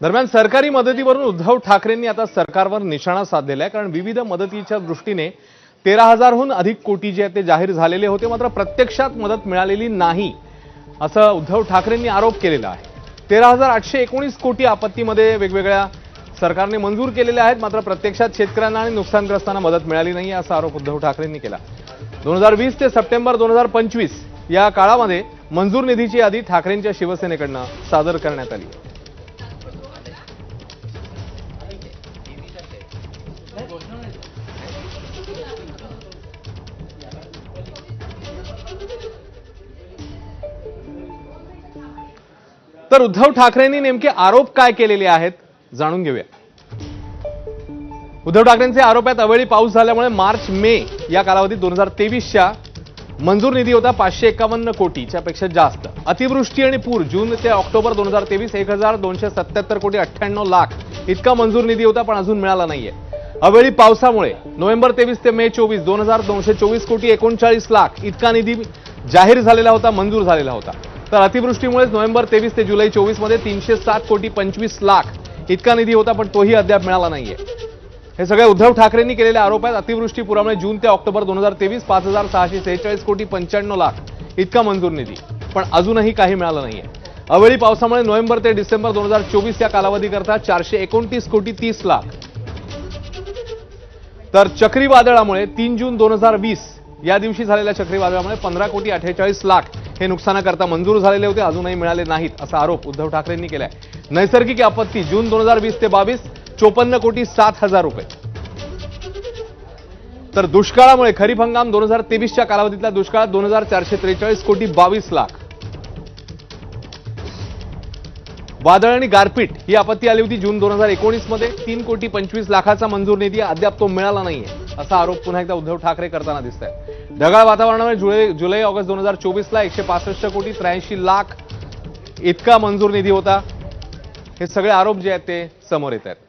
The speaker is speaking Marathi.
दरम्यान सरकारी मदतीवरून उद्धव ठाकरेंनी आता सरकारवर निशाणा साधलेला आहे, कारण विविध मदतीच्या दृष्टीने 13,000हून अधिक कोटी जे ते जाहीर झालेले होते, मात्र प्रत्यक्षात मदत मिळालेली नाही असं उद्धव ठाकरेंनी आरोप केलेला आहे। 13,819 कोटी आपत्तीमध्ये वेगवेगळ्या सरकारने मंजूर केलेले आहेत, मात्र प्रत्यक्षात शेतकऱ्यांना आणि नुकसानग्रस्तांना मदत मिळाली नाही असा आरोप उद्धव ठाकरेंनी केला। 2020 ते सप्टेंबर 2025 या काळामध्ये मंजूर निधीची यादी ठाकरेंच्या शिवसेनेकडून सादर करण्यात आली। तर उद्धव ठाकरेंनी नेमके आरोप काय केलेले आहेत जाणून घेऊया। उद्धव ठाकरेंचे आरोप आहेत अवेळी पाऊस झाल्यामुळे मार्च मे या कालावधीत 2023च्या मंजूर निधी होता 551 कोटीच्या पेक्षा जास्त। अतिवृष्टी आणि पूर जून ते ऑक्टोबर 2023 1277 कोटी 98 लाख इतका मंजूर निधी होता, पण अजून मिळाला नाहीये। अवेळी पावसामुळे नोव्हेंबर 23 ते मे 24 2224 कोटी 39 लाख इतका निधी जाहीर झालेला होता, मंजूर झालेला होता। तर अतिवृष्टीमुळे नोव्हेंबर 23 ते जुलै 24 मध्ये 307 कोटी 25 लाख इतका निधी होता, पण तोही अद्याप मिळाला नाहीये। हे सगळे उद्धव ठाकरेंनी केलेले आरोप आहेत। अतिवृष्टी पुरामुळे जून ते ऑक्टोबर 2023 5646 कोटी 95 लाख इतका मंजूर निधी, पण अजूनही काही मिळालं नाहीये। अवेळी पावसामुळे नोव्हेंबर ते डिसेंबर 2024 या कालावधीकरता 429 कोटी 30 लाख। तर चक्रीवादळामुळे 3 जून 2020 या दिवशी झालेल्या चक्रीवादळामुळे 15 कोटी 48 लाख हे नुकसानाकरता मंजूर झालेले होते, अजूनही मिळाले नाहीत असा आरोप उद्धव ठाकरेंनी केलाय। नैसर्गिक आपत्ती जून 2020 ते 22 54 कोटी 7 हजार रुपये। तर दुष्काळामुळे खरीप हंगाम 2023च्या कालावधीतल्या दुष्काळात 2443 कोटी 22 लाख। वादळ आणि गारपीट ही आपत्ती आली होती जून 2019 मध्ये 3 कोटी 25 लाखाचा मंजूर निधी अद्याप तो मिळाला नाहीये असा आरोप पुन्हा एकदा उद्धव ठाकरे करताना दिसत आहेत। ढगाळ वातावरणामुळे जुलै ऑगस्ट 2024 ला 165 कोटी 83 लाख इतका मंजूर निधी होता। हे सगळे आरोप जे आहेत ते समोर येत आहेत।